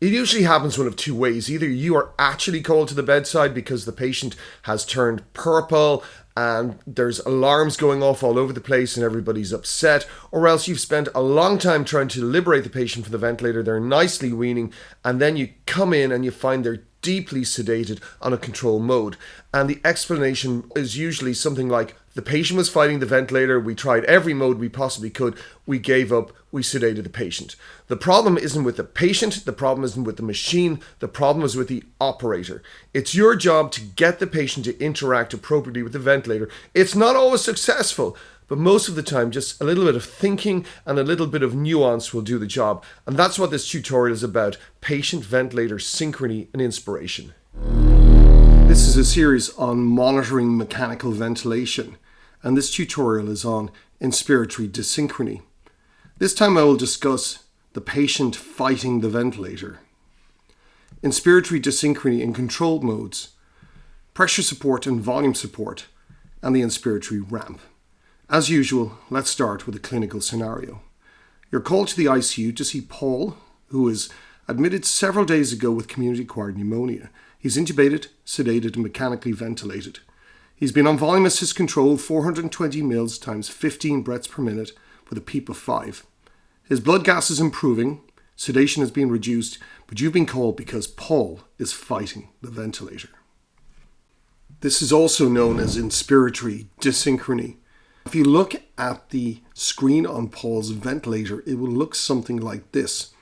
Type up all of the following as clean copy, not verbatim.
It usually happens one of two ways. Either you are actually called to the bedside because the patient has turned purple and there's alarms going off all over the place and everybody's upset, or else you've spent a long time trying to liberate the patient from the ventilator, they're nicely weaning, and then you come in and you find they're deeply sedated on a control mode. And the explanation is usually something like, the patient was fighting the ventilator, we tried every mode we possibly could, we gave up, we sedated the patient. The problem isn't with the patient, the problem isn't with the machine, the problem is with the operator. It's your job to get the patient to interact appropriately with the ventilator. It's not always successful, but most of the time just a little bit of thinking and a little bit of nuance will do the job. And that's what this tutorial is about: patient-ventilator synchrony and inspiration. This is a series on monitoring mechanical ventilation, and this tutorial is on inspiratory dysynchrony. This time I will discuss the patient fighting the ventilator, inspiratory dysynchrony in controlled modes, pressure support and volume support, and the inspiratory ramp. As usual, let's start with a clinical scenario. You're called to the ICU to see Paul, who was admitted several days ago with community-acquired pneumonia. He's intubated, sedated, and mechanically ventilated. He's been on volume assist control 420 mils times 15 breaths per minute with a PEEP of 5. His blood gas is improving, sedation has been reduced, but you've been called because Paul is fighting the ventilator. This is also known as inspiratory dysynchrony. If you look at the screen on Paul's ventilator, it will look something like this.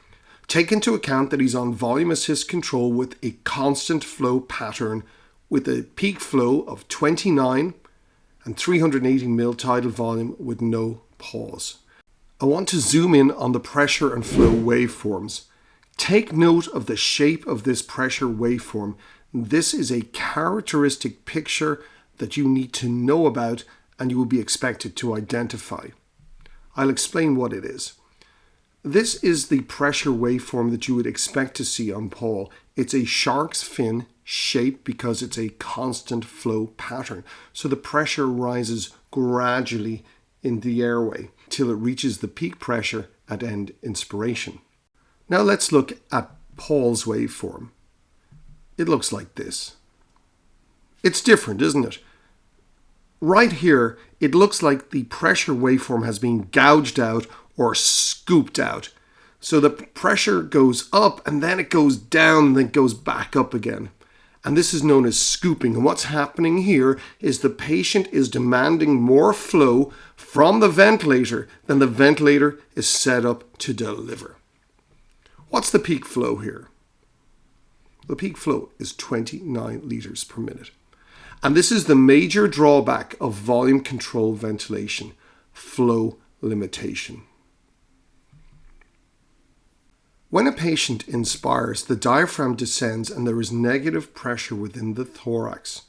Take into account that he's on volume assist control with a constant flow pattern with a peak flow of 29 and 380 mil tidal volume with no pause. I want to zoom in on the pressure and flow waveforms. Take note of the shape of this pressure waveform. This is a characteristic picture that you need to know about and you will be expected to identify. I'll explain what it is. This is the pressure waveform that you would expect to see on Paul. It's a shark's fin shape because it's a constant flow pattern. So the pressure rises gradually in the airway till it reaches the peak pressure at end inspiration. Now let's look at Paul's waveform. It looks like this. It's different, isn't it? Right here, it looks like the pressure waveform has been gouged out or scooped out. So the pressure goes up and then it goes down and then goes back up again. And this is known as scooping. And what's happening here is the patient is demanding more flow from the ventilator than the ventilator is set up to deliver. What's the peak flow here? The peak flow is 29 liters per minute. And this is the major drawback of volume controlled ventilation: flow limitation. When a patient inspires, the diaphragm descends and there is negative pressure within the thorax.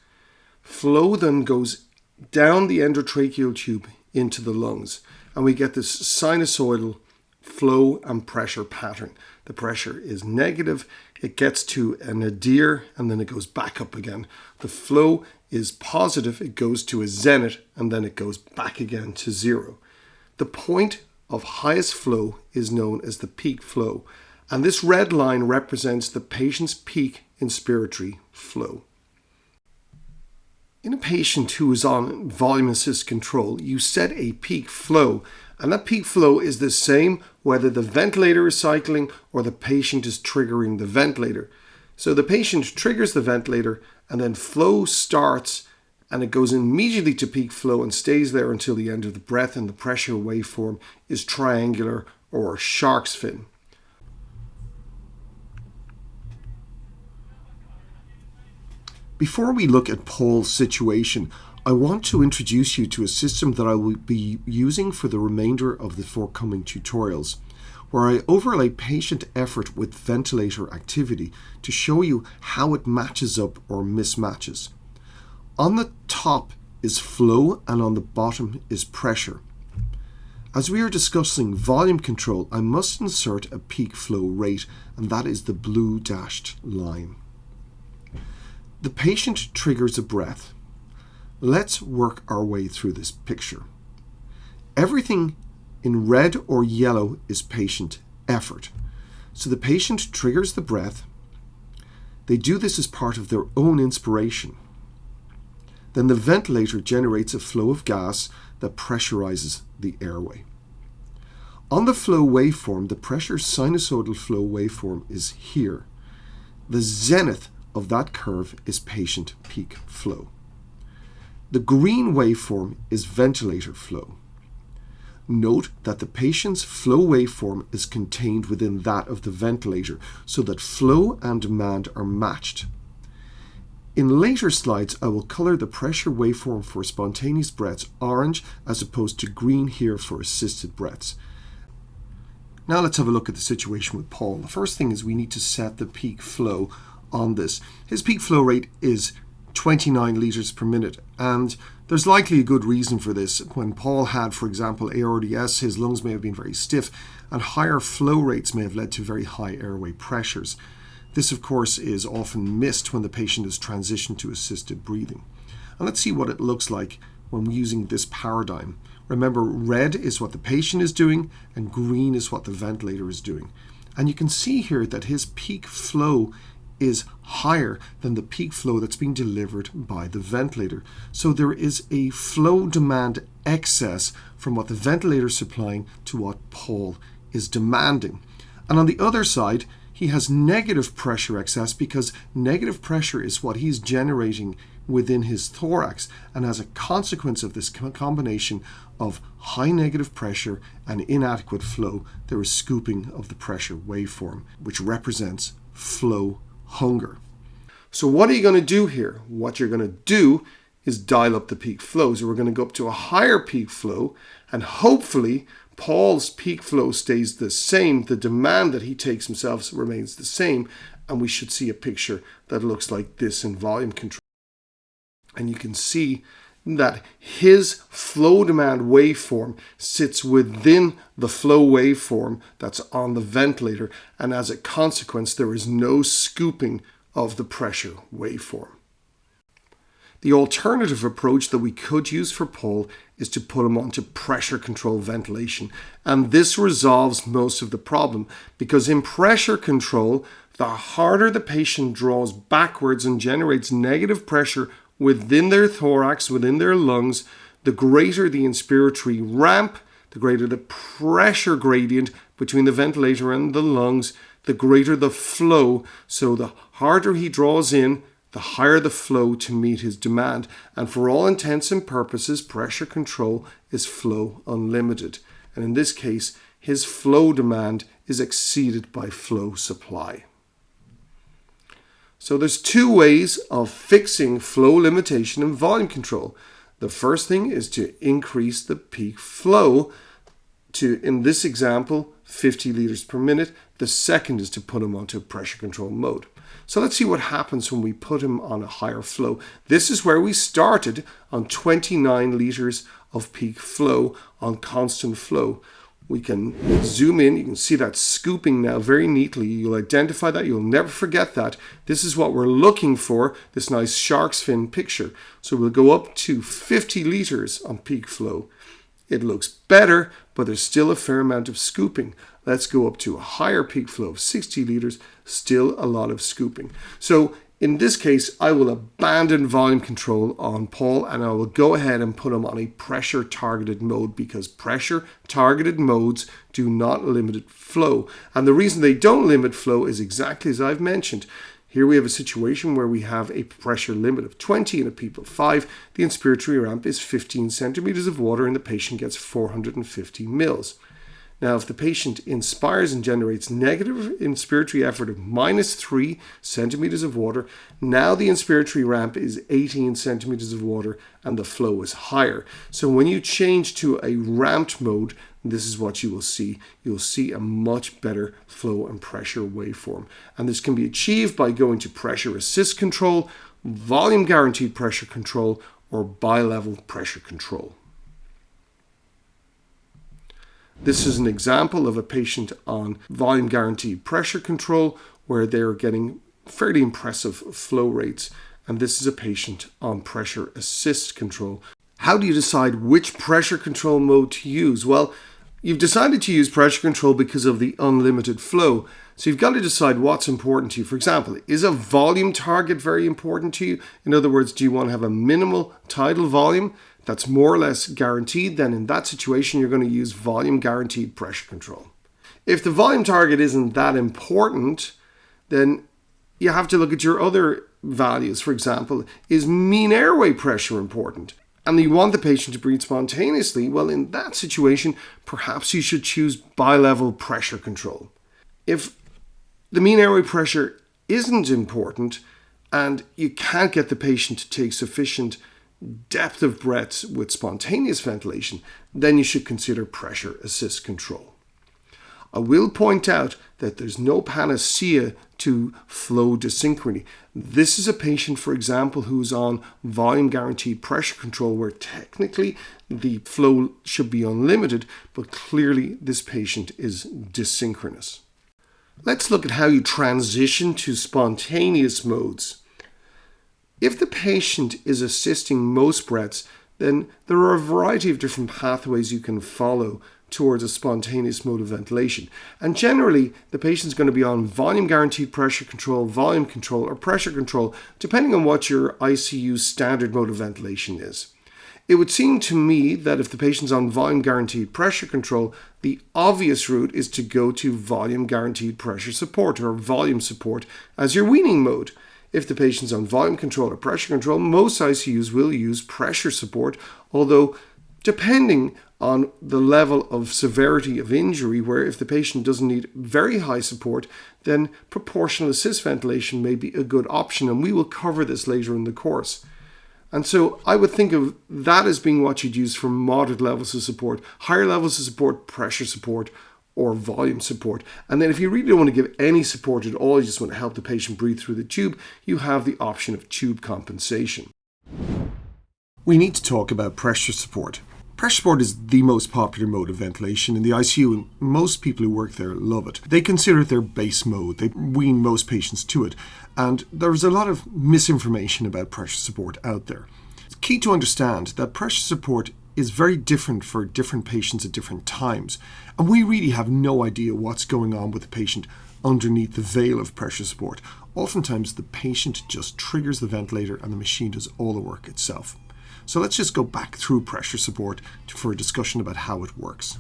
Flow then goes down the endotracheal tube into the lungs, and we get this sinusoidal flow and pressure pattern. The pressure is negative, it gets to a nadir, and then it goes back up again. The flow is positive, it goes to a zenith, and then it goes back again to zero. The point of highest flow is known as the peak flow, and this red line represents the patient's peak inspiratory flow. In a patient who is on volume assist control, you set a peak flow, and that peak flow is the same whether the ventilator is cycling or the patient is triggering the ventilator. So the patient triggers the ventilator and then flow starts and it goes immediately to peak flow and stays there until the end of the breath, and the pressure waveform is triangular or shark's fin. Before we look at Paul's situation, I want to introduce you to a system that I will be using for the remainder of the forthcoming tutorials, where I overlay patient effort with ventilator activity to show you how it matches up or mismatches. On the top is flow and on the bottom is pressure. As we are discussing volume control, I must insert a peak flow rate, and that is the blue dashed line. The patient triggers a breath. Let's work our way through this picture. Everything in red or yellow is patient effort. So the patient triggers the breath. They do this as part of their own inspiration. Then the ventilator generates a flow of gas that pressurizes the airway. On the flow waveform, the pressure sinusoidal flow waveform is here. The zenith of that curve is patient peak flow. The green waveform is ventilator flow. Note that the patient's flow waveform is contained within that of the ventilator, so that flow and demand are matched. In later slides, I will color the pressure waveform for spontaneous breaths orange as opposed to green here for assisted breaths. Now let's have a look at the situation with Paul. The first thing is we need to set the peak flow on this. His peak flow rate is 29 litres per minute, and there's likely a good reason for this. When Paul had, for example, ARDS, his lungs may have been very stiff, and higher flow rates may have led to very high airway pressures. This, of course, is often missed when the patient is transitioned to assisted breathing. And let's see what it looks like when we're using this paradigm. Remember, red is what the patient is doing, and green is what the ventilator is doing. And you can see here that his peak flow is higher than the peak flow that's being delivered by the ventilator. So there is a flow demand excess from what the ventilator is supplying to what Paul is demanding. And on the other side, he has negative pressure excess, because negative pressure is what he's generating within his thorax, and as a consequence of this combination of high negative pressure and inadequate flow, there is scooping of the pressure waveform, which represents flow hunger. So what are you going to do here? What you're going to do is dial up the peak flow. So we're going to go up to a higher peak flow, and hopefully Paul's peak flow stays the same. The demand that he takes himself remains the same, and we should see a picture that looks like this in volume control. And you can see that his flow demand waveform sits within the flow waveform that's on the ventilator, and as a consequence, there is no scooping of the pressure waveform. The alternative approach that we could use for Paul is to put him onto pressure control ventilation, and this resolves most of the problem, because in pressure control, the harder the patient draws backwards and generates negative pressure within their thorax, within their lungs, the greater the inspiratory ramp, the greater the pressure gradient between the ventilator and the lungs, the greater the flow. So the harder he draws in, the higher the flow to meet his demand. And for all intents and purposes, pressure control is flow unlimited. And in this case, his flow demand is exceeded by flow supply. So there's two ways of fixing flow limitation and volume control. The first thing is to increase the peak flow to, in this example, 50 litres per minute. The second is to put him onto pressure control mode. So let's see what happens when we put him on a higher flow. This is where we started on 29 litres of peak flow on constant flow. We can zoom in, you can see that scooping now very neatly. You'll identify that, you'll never forget that. This is what we're looking for, this nice shark's fin picture. So we'll go up to 50 litres on peak flow. It looks better, but there's still a fair amount of scooping. Let's go up to a higher peak flow of 60 litres, still a lot of scooping. So in this case, I will abandon volume control on Paul, and I will go ahead and put him on a pressure targeted mode, because pressure targeted modes do not limit flow. And the reason they don't limit flow is exactly as I've mentioned. Here we have a situation where we have a pressure limit of 20 in a PEEP of 5. The inspiratory ramp is 15 centimeters of water, and the patient gets 450 mils. Now, if the patient inspires and generates negative inspiratory effort of minus 3 centimeters of water, now the inspiratory ramp is 18 centimeters of water and the flow is higher. So when you change to a ramped mode, this is what you will see. You'll see a much better flow and pressure waveform. And this can be achieved by going to pressure assist control, volume guaranteed pressure control, or bilevel pressure control. This is an example of a patient on volume guaranteed pressure control where they're getting fairly impressive flow rates. And this is a patient on pressure assist control. How do you decide which pressure control mode to use? Well, you've decided to use pressure control because of the unlimited flow. So you've got to decide what's important to you. For example, is a volume target very important to you? In other words, do you want to have a minimal tidal volume that's more or less guaranteed? Then in that situation, you're going to use volume guaranteed pressure control. If the volume target isn't that important, then you have to look at your other values. For example, is mean airway pressure important? And you want the patient to breathe spontaneously? Well, in that situation, perhaps you should choose bi-level pressure control. If the mean airway pressure isn't important and you can't get the patient to take sufficient depth of breaths with spontaneous ventilation, then you should consider pressure assist control. I will point out that there's no panacea to flow dysynchrony. This is a patient, for example, who's on volume guaranteed pressure control, where technically the flow should be unlimited, but clearly this patient is dysynchronous. Let's look at how you transition to spontaneous modes. If the patient is assisting most breaths, then there are a variety of different pathways you can follow towards a spontaneous mode of ventilation. And generally, the patient's going to be on volume guaranteed pressure control, volume control, or pressure control, depending on what your ICU standard mode of ventilation is. It would seem to me that if the patient's on volume guaranteed pressure control, the obvious route is to go to volume guaranteed pressure support or volume support as your weaning mode. If the patient's on volume control or pressure control, most ICUs will use pressure support, although depending on the level of severity of injury, where if the patient doesn't need very high support, then proportional assist ventilation may be a good option, and we will cover this later in the course. And so I would think of that as being what you'd use for moderate levels of support. Higher levels of support, pressure support, or volume support. And then if you really don't want to give any support at all, you just want to help the patient breathe through the tube, you have the option of tube compensation. We need to talk about pressure support. Pressure support is the most popular mode of ventilation in the ICU, and most people who work there love it. They consider it their base mode. They wean most patients to it. And there's a lot of misinformation about pressure support out there. It's key to understand that pressure support is very different for different patients at different times. And we really have no idea what's going on with the patient underneath the veil of pressure support. Oftentimes, the patient just triggers the ventilator and the machine does all the work itself. So let's just go back through pressure support for a discussion about how it works.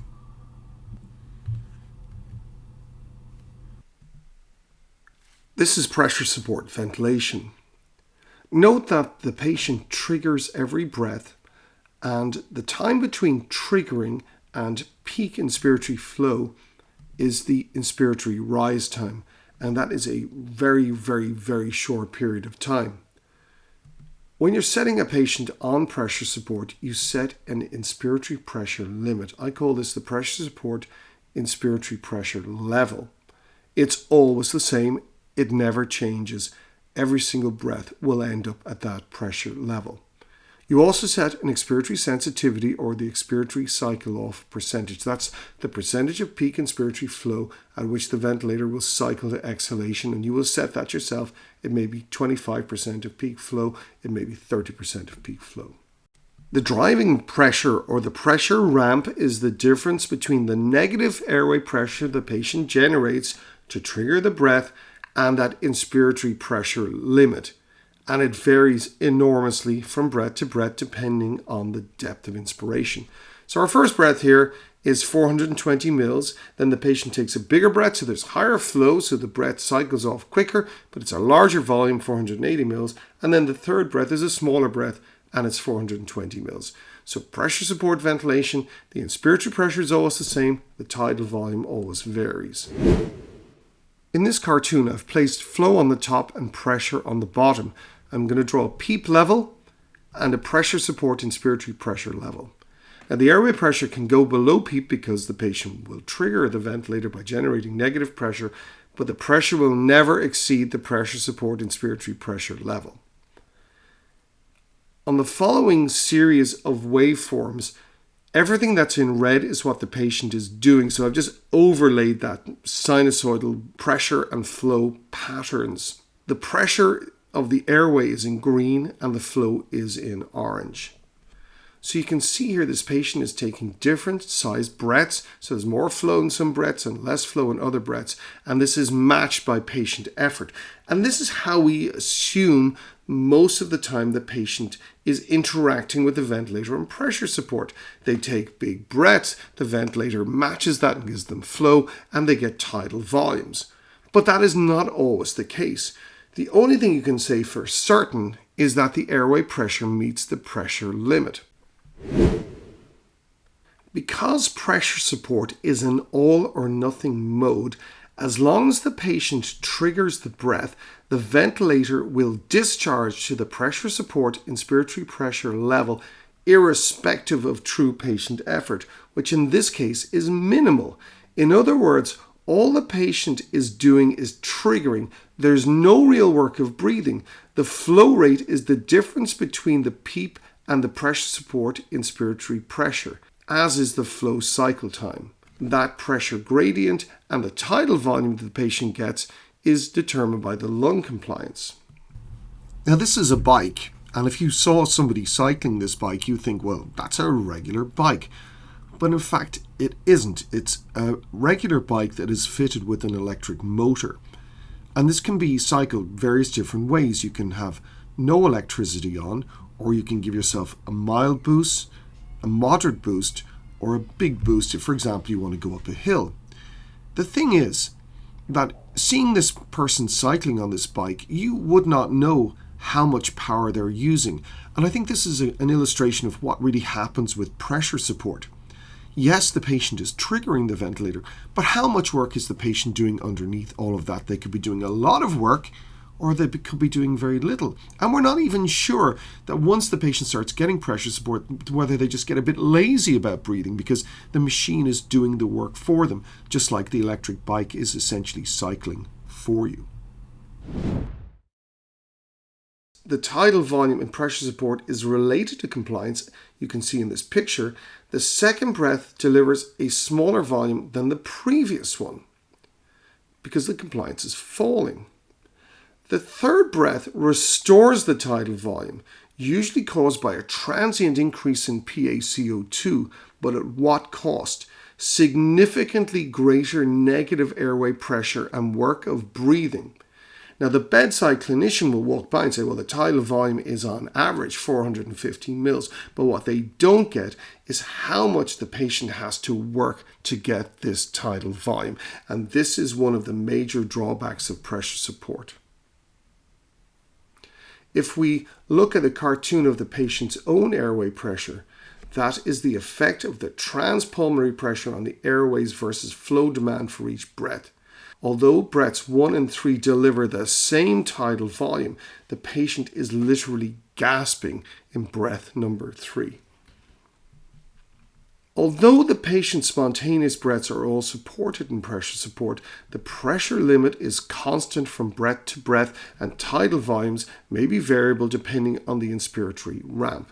This is pressure support ventilation. Note that the patient triggers every breath, and the time between triggering and peak inspiratory flow is the inspiratory rise time, and that is a very, very, very short period of time. When you're setting a patient on pressure support, you set an inspiratory pressure limit. I call this the pressure support inspiratory pressure level. It's always the same. It never changes. Every single breath will end up at that pressure level. You also set an expiratory sensitivity, or the expiratory cycle off percentage. That's the percentage of peak inspiratory flow at which the ventilator will cycle to exhalation, and you will set that yourself. It may be 25% of peak flow, it may be 30% of peak flow. The driving pressure, or the pressure ramp, is the difference between the negative airway pressure the patient generates to trigger the breath and that inspiratory pressure limit. And it varies enormously from breath to breath depending on the depth of inspiration. So our first breath here is 420 mils. Then the patient takes a bigger breath, so there's higher flow, so the breath cycles off quicker, but it's a larger volume, 480 mils. And then the third breath is a smaller breath, and it's 420 mils. So pressure support ventilation, the inspiratory pressure is always the same, the tidal volume always varies. In this cartoon, I've placed flow on the top and pressure on the bottom. I'm going to draw a PEEP level and a pressure support inspiratory pressure level. Now, the airway pressure can go below PEEP because the patient will trigger the ventilator by generating negative pressure, but the pressure will never exceed the pressure support inspiratory pressure level. On the following series of waveforms, everything that's in red is what the patient is doing. So I've just overlaid that sinusoidal pressure and flow patterns. The pressure of the airway is in green and the flow is in orange. So you can see here this patient is taking different sized breaths. So there's more flow in some breaths and less flow in other breaths. And this is matched by patient effort. And this is how we assume most of the time the patient is interacting with the ventilator and pressure support. They take big breaths, the ventilator matches that and gives them flow, and they get tidal volumes. But that is not always the case. The only thing you can say for certain is that the airway pressure meets the pressure limit. Because pressure support is an all or nothing mode, as long as the patient triggers the breath, the ventilator will discharge to the pressure support inspiratory pressure level irrespective of true patient effort, which in this case is minimal. In other words, all the patient is doing is triggering. There's no real work of breathing. The flow rate is the difference between the PEEP and the pressure support inspiratory pressure, as is the flow cycle time. That pressure gradient and the tidal volume that the patient gets is determined by the lung compliance. Now this is a bike, and if you saw somebody cycling this bike, you think, well, that's a regular bike. But in fact, it isn't. It's a regular bike that is fitted with an electric motor. And this can be cycled various different ways. You can have no electricity on, or you can give yourself a mild boost, a moderate boost, or a big boost if, for example, you want to go up a hill. The thing is that seeing this person cycling on this bike, you would not know how much power they're using. And I think this is an illustration of what really happens with pressure support. Yes, the patient is triggering the ventilator, but how much work is the patient doing underneath all of that? They could be doing a lot of work, or they could be doing very little. And we're not even sure that once the patient starts getting pressure support, whether they just get a bit lazy about breathing because the machine is doing the work for them, just like the electric bike is essentially cycling for you. The tidal volume in pressure support is related to compliance. You can see in this picture, the second breath delivers a smaller volume than the previous one because the compliance is falling. The third breath restores the tidal volume, usually caused by a transient increase in PaCO2, but at what cost? Significantly greater negative airway pressure and work of breathing. Now, the bedside clinician will walk by and say, well, the tidal volume is on average 415 mils, but what they don't get is how much the patient has to work to get this tidal volume. And this is one of the major drawbacks of pressure support. If we look at a cartoon of the patient's own airway pressure, that is the effect of the transpulmonary pressure on the airways versus flow demand for each breath. Although breaths 1 and 3 deliver the same tidal volume, the patient is literally gasping in breath number 3. Although the patient's spontaneous breaths are all supported in pressure support, the pressure limit is constant from breath to breath, and tidal volumes may be variable depending on the inspiratory ramp.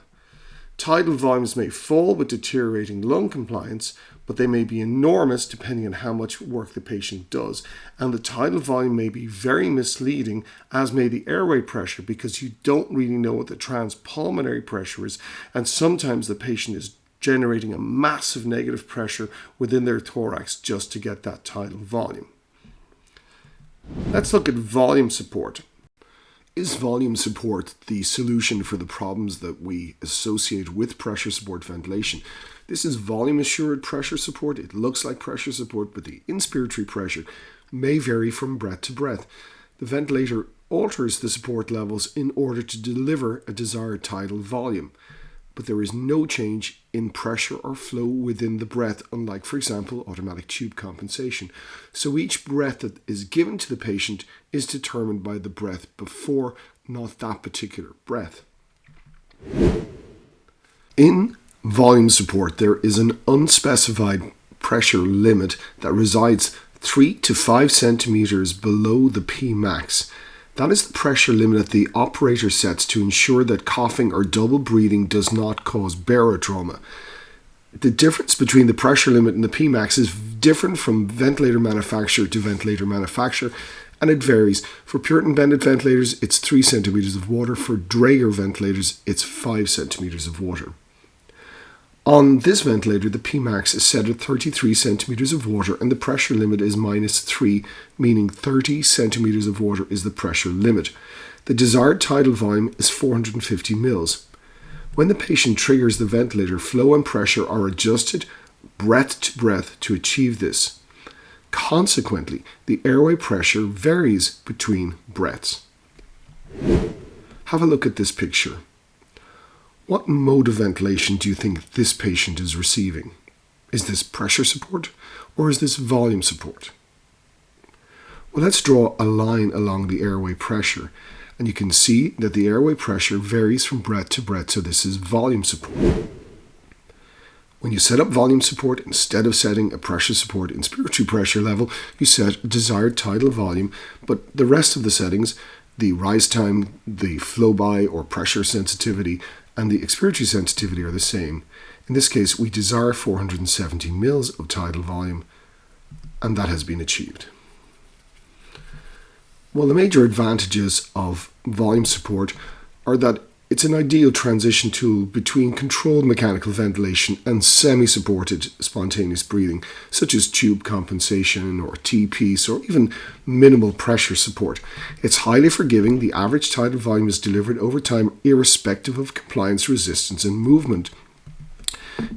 Tidal volumes may fall with deteriorating lung compliance, but they may be enormous depending on how much work the patient does. And the tidal volume may be very misleading, as may the airway pressure, because you don't really know what the transpulmonary pressure is, and sometimes the patient is generating a massive negative pressure within their thorax just to get that tidal volume. Let's look at volume support. Is volume support the solution for the problems that we associate with pressure support ventilation? This is volume assured pressure support. It looks like pressure support, but the inspiratory pressure may vary from breath to breath. The ventilator alters the support levels in order to deliver a desired tidal volume, but there is no change in pressure or flow within the breath, unlike, for example, automatic tube compensation. So each breath that is given to the patient is determined by the breath before, not that particular breath. In volume support, there is an unspecified pressure limit that resides 3 to 5 centimeters below the P max. That is the pressure limit that the operator sets to ensure that coughing or double breathing does not cause barotrauma. The difference between the pressure limit and the Pmax is different from ventilator manufacturer to ventilator manufacturer, and it varies. For Puritan bended ventilators, it's 3 centimeters of water. For Draeger ventilators, it's 5 centimeters of water. On this ventilator, the Pmax is set at 33 centimeters of water and the pressure limit is -3, meaning 30 centimeters of water is the pressure limit. The desired tidal volume is 450 mils. When the patient triggers the ventilator, flow and pressure are adjusted breath to breath to achieve this. Consequently, the airway pressure varies between breaths. Have a look at this picture. What mode of ventilation do you think this patient is receiving? Is this pressure support or is this volume support? Well, let's draw a line along the airway pressure, and you can see that the airway pressure varies from breath to breath, so this is volume support. When you set up volume support, instead of setting a pressure support inspiratory pressure level, you set a desired tidal volume, but the rest of the settings, the rise time, the flow by or pressure sensitivity, and the expiratory sensitivity are the same. In this case, we desire 470 mils of tidal volume, and that has been achieved. Well, the major advantages of volume support are that it's an ideal transition tool between controlled mechanical ventilation and semi-supported spontaneous breathing, such as tube compensation or T-piece or even minimal pressure support. It's highly forgiving. The average tidal volume is delivered over time irrespective of compliance, resistance and movement.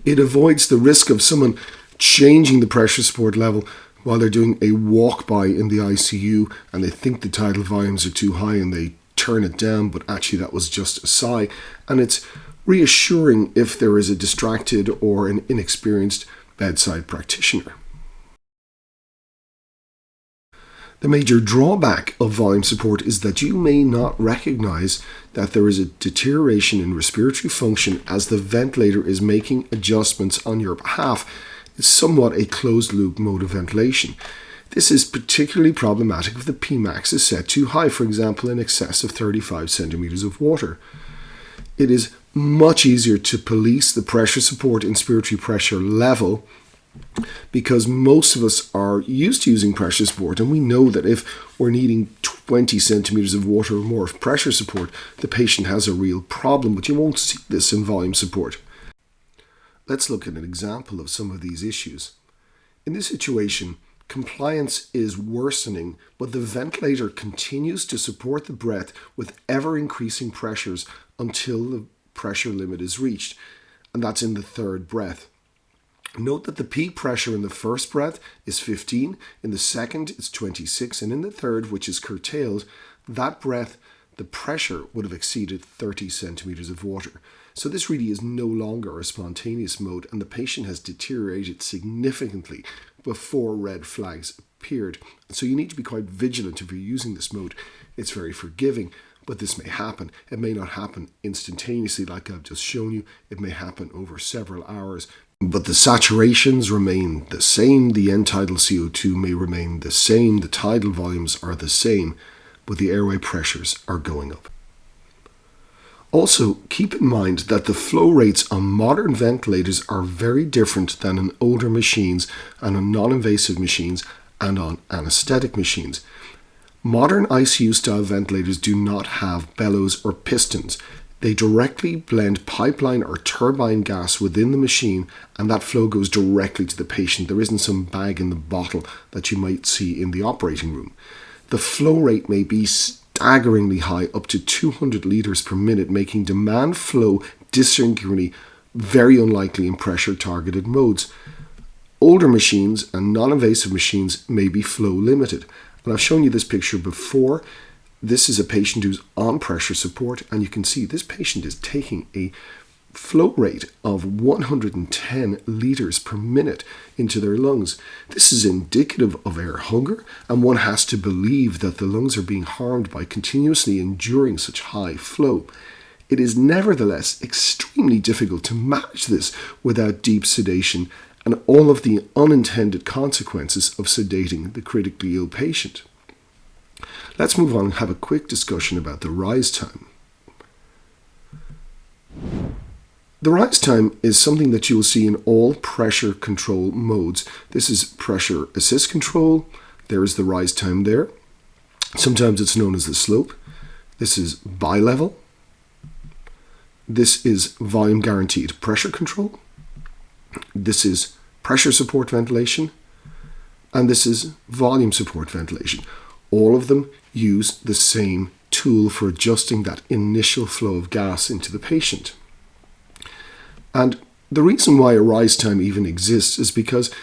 It avoids the risk of someone changing the pressure support level while they're doing a walk-by in the ICU and they think the tidal volumes are too high and they turn it down, but actually that was just a sigh. And it's reassuring if there is a distracted or an inexperienced bedside practitioner. The major drawback of volume support is that you may not recognize that there is a deterioration in respiratory function as the ventilator is making adjustments on your behalf. It's somewhat a closed-loop mode of ventilation. This is particularly problematic if the Pmax is set too high, for example, in excess of 35 centimeters of water. It is much easier to police the pressure support inspiratory pressure level because most of us are used to using pressure support, and we know that if we're needing 20 centimeters of water or more of pressure support, the patient has a real problem, but you won't see this in volume support. Let's look at an example of some of these issues. In this situation, compliance is worsening, but the ventilator continues to support the breath with ever-increasing pressures until the pressure limit is reached, and that's in the third breath. Note that the peak pressure in the first breath is 15, in the second it's 26, and in the third, which is curtailed, that breath, the pressure would have exceeded 30 centimeters of water. So this really is no longer a spontaneous mode, and the patient has deteriorated significantly before red flags appeared. So you need to be quite vigilant if you're using this mode. It's very forgiving, but this may happen. It may not happen instantaneously like I've just shown you. It may happen over several hours. But the saturations remain the same. The end tidal CO2 may remain the same. The tidal volumes are the same, but the airway pressures are going up. Also, keep in mind that the flow rates on modern ventilators are very different than on older machines and on non-invasive machines and on anesthetic machines. Modern ICU-style ventilators do not have bellows or pistons. They directly blend pipeline or turbine gas within the machine, and that flow goes directly to the patient. There isn't some bag in the bottle that you might see in the operating room. The flow rate may be staggeringly high, up to 200 liters per minute, making demand flow dysynchrony very unlikely in pressure targeted modes. Older machines and non-invasive machines may be flow limited. And I've shown you this picture before. This is a patient who's on pressure support, and you can see this patient is taking a flow rate of 110 liters per minute into their lungs. This is indicative of air hunger, and one has to believe that the lungs are being harmed by continuously enduring such high flow. It is nevertheless extremely difficult to manage this without deep sedation and all of the unintended consequences of sedating the critically ill patient. Let's move on and have a quick discussion about the rise time. The rise time is something that you will see in all pressure control modes. This is pressure assist control. There is the rise time there. Sometimes it's known as the slope. This is bi-level. This is volume guaranteed pressure control. This is pressure support ventilation, and this is volume support ventilation. All of them use the same tool for adjusting that initial flow of gas into the patient. And the reason why a rise time even exists is because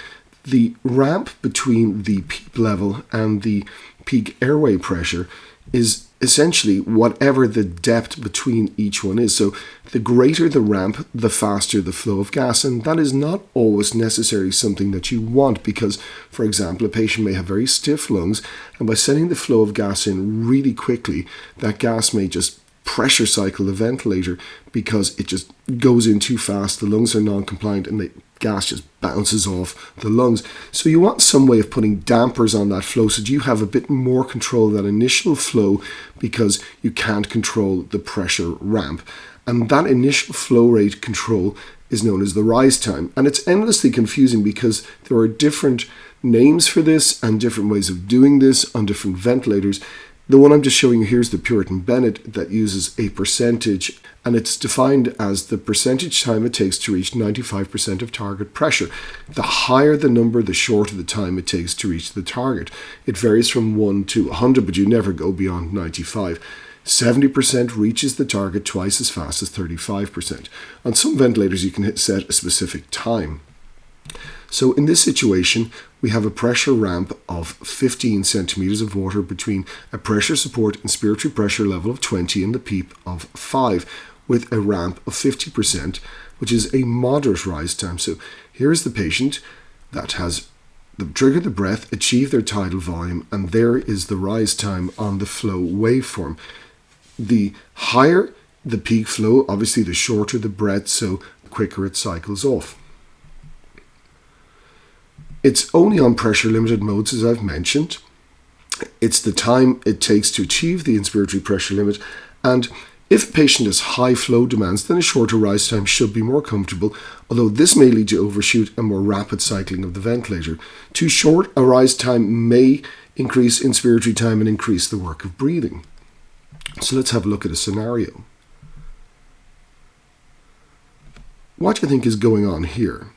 the ramp between the peak level and the peak airway pressure is essentially whatever the depth between each one is. So the greater the ramp, the faster the flow of gas. And that is not always necessarily something that you want because, for example, a patient may have very stiff lungs, and by sending the flow of gas in really quickly, that gas may just pressure cycle the ventilator because it just goes in too fast. The lungs are non-compliant and the gas just bounces off the lungs. So you want some way of putting dampers on that flow so that you have a bit more control of that initial flow because you can't control the pressure ramp. And that initial flow rate control is known as the rise time. And it's endlessly confusing because there are different names for this and different ways of doing this on different ventilators. The one I'm just showing you here is the Puritan Bennett that uses a percentage, and it's defined as the percentage time it takes to reach 95% of target pressure. The higher the number, the shorter the time it takes to reach the target. It varies from 1 to 100, but you never go beyond 95. 70% reaches the target twice as fast as 35%. On some ventilators, you can set a specific time. So in this situation, we have a pressure ramp of 15 centimeters of water between a pressure support inspiratory pressure level of 20 and the PEEP of 5 with a ramp of 50%, which is a moderate rise time. So here is the patient that has triggered the breath, achieved their tidal volume, and there is the rise time on the flow waveform. The higher the peak flow, obviously the shorter the breath, so the quicker it cycles off. It's only on pressure limited modes, as I've mentioned. It's the time it takes to achieve the inspiratory pressure limit. And if a patient has high flow demands, then a shorter rise time should be more comfortable, although this may lead to overshoot and more rapid cycling of the ventilator. Too short a rise time may increase inspiratory time and increase the work of breathing. So let's have a look at a scenario. What do you think is going on here?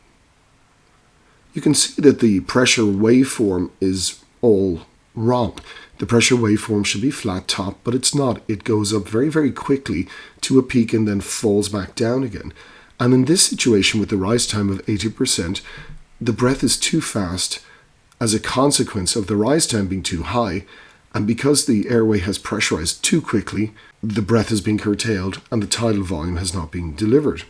You can see that the pressure waveform is all wrong. The pressure waveform should be flat top, but it's not. It goes up very, very quickly to a peak and then falls back down again. And in this situation with the rise time of 80%, the breath is too fast as a consequence of the rise time being too high. And because the airway has pressurized too quickly, the breath has been curtailed and the tidal volume has not been delivered.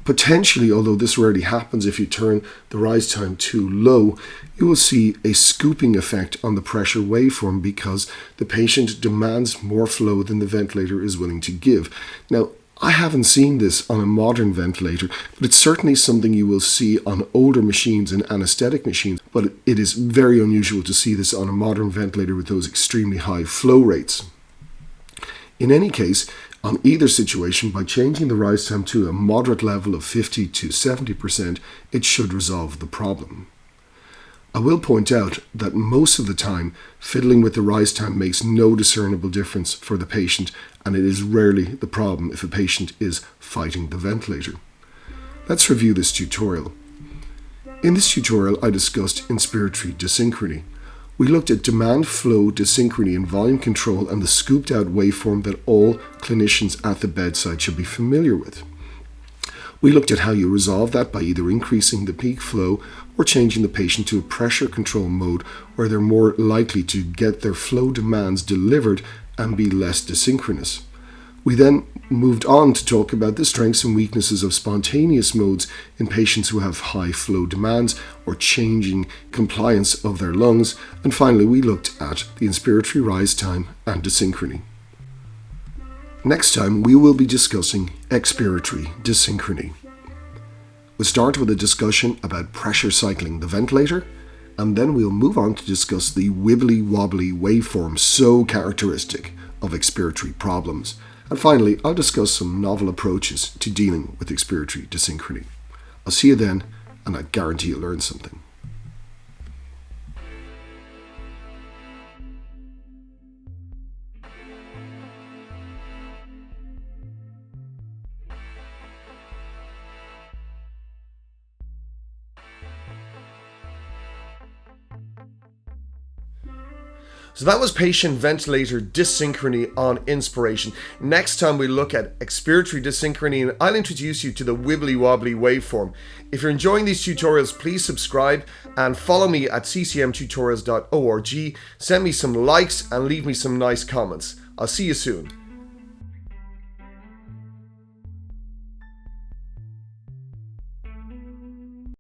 Potentially, although this rarely happens, if you turn the rise time too low, you will see a scooping effect on the pressure waveform because the patient demands more flow than the ventilator is willing to give. Now, I haven't seen this on a modern ventilator, but it's certainly something you will see on older machines and anesthetic machines, but it is very unusual to see this on a modern ventilator with those extremely high flow rates. In any case, on either situation, by changing the rise time to a moderate level of 50 to 70%, it should resolve the problem. I will point out that most of the time, fiddling with the rise time makes no discernible difference for the patient, and it is rarely the problem if a patient is fighting the ventilator. Let's review this tutorial. In this tutorial, I discussed inspiratory dysynchrony. We looked at demand flow dysynchrony and volume control and the scooped out waveform that all clinicians at the bedside should be familiar with. We looked at how you resolve that by either increasing the peak flow or changing the patient to a pressure control mode where they're more likely to get their flow demands delivered and be less desynchronous. We then moved on to talk about the strengths and weaknesses of spontaneous modes in patients who have high flow demands or changing compliance of their lungs. And finally, we looked at the inspiratory rise time and dysynchrony. Next time, we will be discussing expiratory dysynchrony. We'll start with a discussion about pressure cycling the ventilator, and then we'll move on to discuss the wibbly-wobbly waveform so characteristic of expiratory problems. And finally, I'll discuss some novel approaches to dealing with expiratory dysynchrony. I'll see you then, and I guarantee you'll learn something. So that was patient-ventilator dysynchrony on Inspiration. Next time we look at expiratory dysynchrony, and I'll introduce you to the wibbly-wobbly waveform. If you're enjoying these tutorials, please subscribe and follow me at ccmtutorials.org. Send me some likes and leave me some nice comments. I'll see you soon.